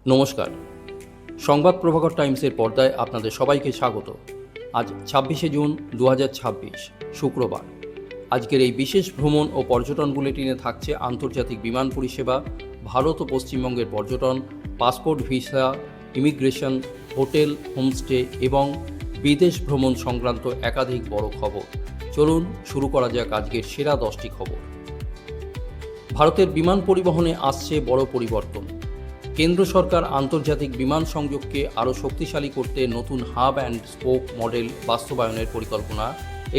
নমস্কার। সংবাদ প্রভাকর টাইমসের পর্দায় আপনাদের সবাইকে স্বাগত। আজ 26শে জুন 2026 শুক্রবার। আজকের এই বিশেষ ভ্রমণ ও পর্যটন বুলেটিনে থাকছে আন্তর্জাতিক বিমান পরিষেবা, ভারত ও পশ্চিমবঙ্গের পর্যটন, passport, visa, immigration, hotel, homestay এবং বিদেশ ভ্রমণ সংক্রান্ত একাধিক বড় খবর। চলুন শুরু করা যাক আজকের সেরা 10টি খবর। ভারতের বিমান পরিবহনে আসছে বড় পরিবর্তন। কেন্দ্র সরকার আন্তর্জাতিক বিমান সংযোগকে আরও শক্তিশালী করতে নতুন হাব অ্যান্ড স্পোক মডেল বাস্তবায়নের পরিকল্পনা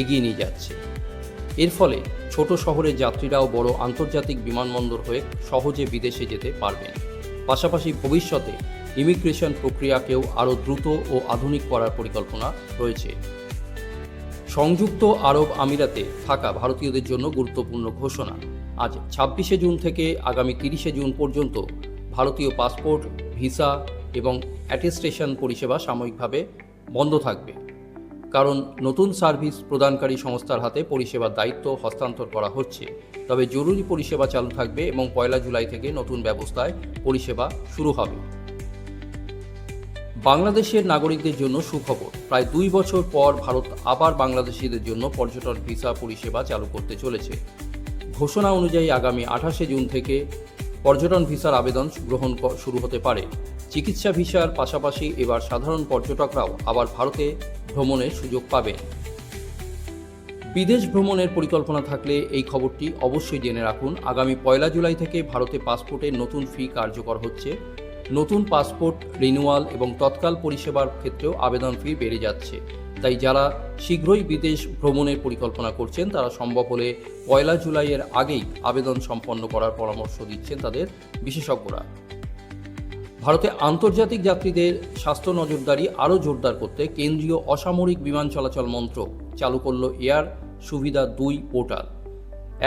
এগিয়ে নিয়ে যাচ্ছে। এর ফলে ছোট শহরের যাত্রীরাও বড় আন্তর্জাতিক বিমানবন্দর হয়ে সহজে বিদেশে যেতে পারবেন। পাশাপাশি ভবিষ্যতে ইমিগ্রেশন প্রক্রিয়াকেও আরও দ্রুত ও আধুনিক করার পরিকল্পনা রয়েছে। সংযুক্ত আরব আমিরাতে থাকা ভারতীয়দের জন্য গুরুত্বপূর্ণ ঘোষণা। আজ 26শে জুন থেকে আগামী 30শে জুন পর্যন্ত ভারতীয় পাসপোর্ট, ভিসা এবং অ্যাটেস্টেশন পরিষেবা সাময়িকভাবে বন্ধ থাকবে, কারণ নতুন সার্ভিস প্রদানকারী সংস্থার হাতে পরিষেবার দায়িত্ব হস্তান্তর করা হচ্ছে। তবে জরুরি পরিষেবা চালু থাকবে এবং 1 জুলাই থেকে নতুন ব্যবস্থায় পরিষেবা শুরু হবে। বাংলাদেশের নাগরিকদের জন্য সুখবর। প্রায় 2 বছর পর ভারত আবার বাংলাদেশিদের জন্য পর্যটন ভিসা পরিষেবা চালু করতে চলেছে। ঘোষণা অনুযায়ী আগামী 28শে জুন থেকে পর্যটন ভিসার আবেদন গ্রহণ শুরু হতে পারে। চিকিৎসা ভিসার পাশাপাশি এবার সাধারণ পর্যটকরাও আবার ভারতে ভ্রমণের সুযোগ পাবেন। বিদেশ ভ্রমণের পরিকল্পনা থাকলে এই খবরটি অবশ্যই জেনে রাখুন। আগামী 1 জুলাই থেকে ভারতে পাসপোর্টের নতুন ফি কার্যকর হচ্ছে। নতুন পাসপোর্ট রিনিউয়াল এবং তৎকাল পরিষেবার ক্ষেত্রেও আবেদন ফি বেড়ে যাচ্ছে। তাই যারা শীঘ্রই বিদেশ ভ্রমণের পরিকল্পনা করছেন তারা সম্ভব হলে 1 জুলাইয়ের আগেই আবেদন সম্পন্ন করার পরামর্শ দিচ্ছেন তাদের বিশেষজ্ঞরা। ভারতে আন্তর্জাতিক যাত্রীদের স্বাস্থ্য নজরদারি আরও জোরদার করতে কেন্দ্রীয় অসামরিক বিমান চলাচল মন্ত্রক চালু করল এয়ার সুবিধা 2 পোর্টাল।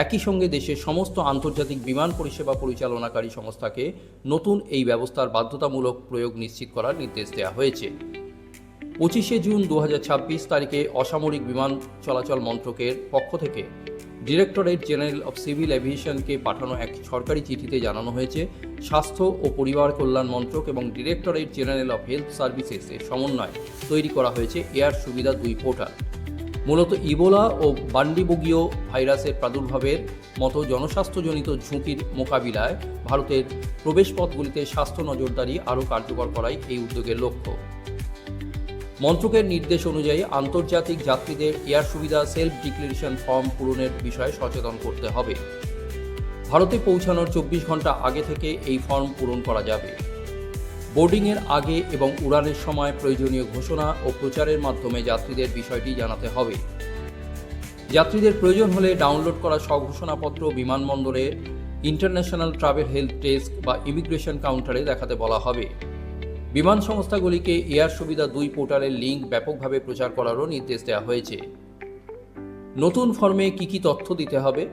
একই সঙ্গে দেশের সমস্ত আন্তর্জাতিক বিমান পরিষেবা পরিচালনাকারী সংস্থাকে নতুন এই ব্যবস্থার বাধ্যতামূলক প্রয়োগ নিশ্চিত করার নির্দেশ দেওয়া হয়েছে। 25শে জুন 2026 তারিখে অসামরিক বিমান চলাচল মন্ত্রকের পক্ষ থেকে ডিরেক্টরেট জেনারেল অফ সিভিল এভিয়েশনকে পাঠানো এক সরকারি চিঠিতে জানানো হয়েছে, স্বাস্থ্য ও পরিবার কল্যাণ মন্ত্রক এবং ডিরেক্টরেট জেনারেল অফ হেলথ সার্ভিসেসের সমন্বয়ে তৈরি করা হয়েছে এয়ার সুবিধা 2 পোর্টাল। মূলত ইবোলা ও বান্ডিবুগীয় ভাইরাসের প্রাদুর্ভাবের মতো জনস্বাস্থ্যজনিত ঝুঁকির মোকাবিলায় ভারতের প্রবেশপথগুলিতে স্বাস্থ্য নজরদারি আরও কার্যকর করাই এই উদ্যোগের লক্ষ্য। মন্ত্রকের নির্দেশ অনুযায়ী আন্তর্জাতিক যাত্রীদের এয়ার সুবিধা সেলফ ডিক্লারেশন ফর্ম পূরণের বিষয়ে সচেতন করতে হবে। ভারতে পৌঁছানোর 24 ঘন্টা আগে থেকে এই ফর্ম পূরণ করা যাবে। বোর্ডিংয়ের আগে এবং উড়ানের সময় প্রয়োজনীয় ঘোষণা ও প্রচারের মাধ্যমে যাত্রীদের বিষয়টি জানাতে হবে। যাত্রীদের প্রয়োজন হলে ডাউনলোড করা স্বঘোষণাপত্র বিমানবন্দরে ইন্টারন্যাশনাল ট্রাভেল হেলথ ডেস্ক বা ইমিগ্রেশন কাউন্টারে দেখাতে বলা হবে। বিমান সংস্থাগুলিকে এয়ার সুবিধা 2 পোর্টালের লিঙ্ক ব্যাপকভাবে প্রচার করারও নির্দেশ দেওয়া হয়েছে। নতুন ফর্মে কী তথ্য দিতে হবে?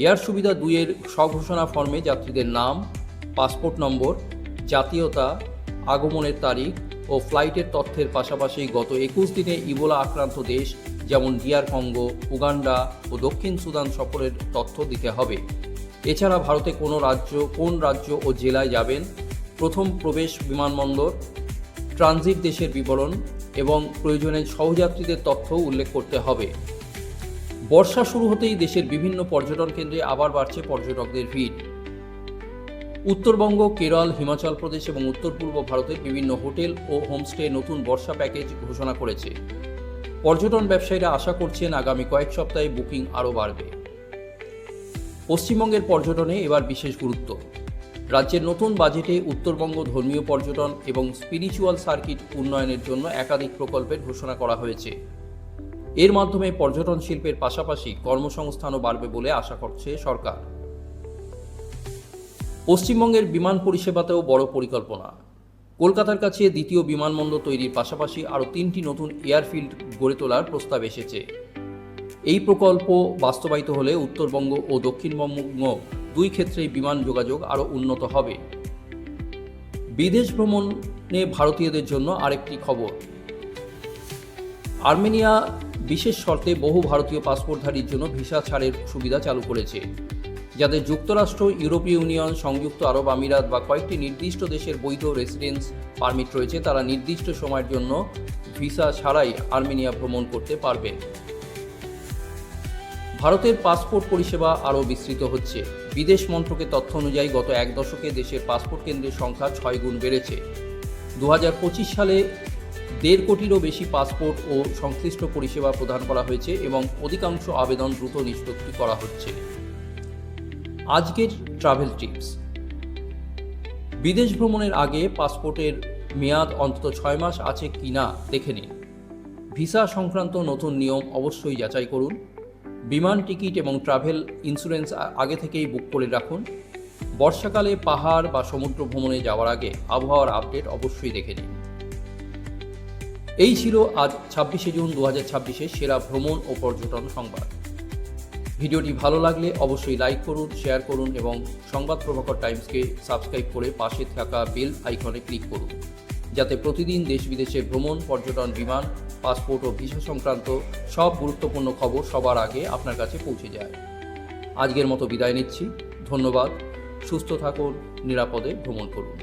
এয়ার সুবিধা 2 এর স্বঘোষণা ফর্মে যাত্রীদের নাম, পাসপোর্ট নম্বর, জাতীয়তা, আগমনের তারিখ ও ফ্লাইটের তথ্যের পাশাপাশি গত 21 দিনে ইবোলা আক্রান্ত দেশ যেমন DR কঙ্গো, উগান্ডা ও দক্ষিণ সুদান সফরের তথ্য দিতে হবে। এছাড়া ভারতে কোন রাজ্য ও জেলায় যাবেন, প্রথম প্রবেশ বিমানবন্দর, ট্রানজিট দেশের বিবরণ এবং প্রয়োজনে সহযাত্রীদের তথ্য উল্লেখ করতে হবে। বর্ষা শুরু হতেই দেশের বিভিন্ন পর্যটন কেন্দ্রে আবার বাড়ছে পর্যটকদের ভিড়। উত্তরবঙ্গ, কেরল, হিমাচল প্রদেশ এবং উত্তর পূর্ব ভারতের বিভিন্ন হোটেল ও হোমস্টে নতুন বর্ষা প্যাকেজ ঘোষণা করেছে। পর্যটন ব্যবসায়ীরা আশা করছেন আগামী কয়েক সপ্তাহে বুকিং আরও বাড়বে। পশ্চিমবঙ্গের পর্যটনে এবার বিশেষ গুরুত্ব। রাজ্যের নতুন বাজেটে উত্তরবঙ্গ ধর্মীয় পর্যটন এবং স্পিরিচুয়াল সার্কিট উন্নয়নের জন্য একাধিক প্রকল্পের ঘোষণা করা হয়েছে। এর মাধ্যমে পর্যটন শিল্পের পাশাপাশি কর্মসংস্থানও বাড়বে বলে আশা করছে সরকার। পশ্চিমবঙ্গের বিমান পরিষেবাতেও বড় পরিকল্পনা। কলকাতার কাছে দ্বিতীয় বিমানবন্দর তৈরির পাশাপাশি আরও 3টি নতুন এয়ারফিল্ড গড়ে তোলার প্রস্তাব এসেছে। এই প্রকল্প বাস্তবায়িত হলে উত্তরবঙ্গ ও দক্ষিণবঙ্গ 2 ক্ষেত্রেই বিমান যোগাযোগ আরও উন্নত হবে। বিদেশ ভ্রমণে ভারতীয়দের জন্য আরেকটি খবর। আর্মেনিয়া বিশেষ শর্তে বহু ভারতীয় পাসপোর্টধারীর জন্য ভিসা ছাড়ের সুবিধা চালু করেছে। যাদের যুক্তরাষ্ট্র, ইউরোপীয় ইউনিয়ন, সংযুক্ত আরব আমিরাত বা কয়েকটি নির্দিষ্ট দেশের বৈধ রেসিডেন্স পারমিট রয়েছে, তারা নির্দিষ্ট সময়ের জন্য ভিসা ছাড়াই আর্মেনিয়া ভ্রমণ করতে পারবেন। ভারতের পাসপোর্ট পরিষেবা আরও বিস্তৃত হচ্ছে। বিদেশ মন্ত্রকের তথ্য অনুযায়ী গত এক দশকে দেশের পাসপোর্ট কেন্দ্রের সংখ্যা 6 গুণ বেড়েছে। 2025 সালে 1.5 কোটিরও বেশি পাসপোর্ট ও সংশ্লিষ্ট পরিষেবা প্রদান করা হয়েছে এবং অধিকাংশ আবেদন দ্রুত নিষ্পত্তি করা হচ্ছে। আজকের ট্রাভেল টিপস। বিদেশ ভ্রমণের আগে পাসপোর্টের মেয়াদ অন্তত 6 মাস আছে কিনা দেখে নিন। ভিসা সংক্রান্ত নতুন নিয়ম অবশ্যই যাচাই করুন। বিমান টিকিট এবং ট্রাভেল ইন্স্যুরেন্স আগে থেকেই বুক করে রাখুন। বর্ষাকালে পাহাড় বা সমুদ্র ভ্রমণে যাওয়ার আগে আবহাওয়ার আপডেট অবশ্যই দেখে নিন। এই ছিল আজ 26শে জুন 2026-এর সেরা ভ্রমণ ও পর্যটন সংবাদ। ভিডিওটি ভালো লাগলে অবশ্যই লাইক করুন, শেয়ার করুন এবং সংবাদ প্রভাকর টাইমসকে সাবস্ক্রাইব করে পাশে থাকা বেল আইকনে ক্লিক করুন, যাতে প্রতিদিন দেশ বিদেশের ভ্রমণ, পর্যটন, বিমান, পাসপোর্ট ও ভিসা সংক্রান্ত সব গুরুত্বপূর্ণ খবর সবার আগে আপনার কাছে পৌঁছে যায়। আজকের মতো বিদায় নিচ্ছি। ধন্যবাদ। সুস্থ থাকুন, নিরাপদে ভ্রমণ করুন।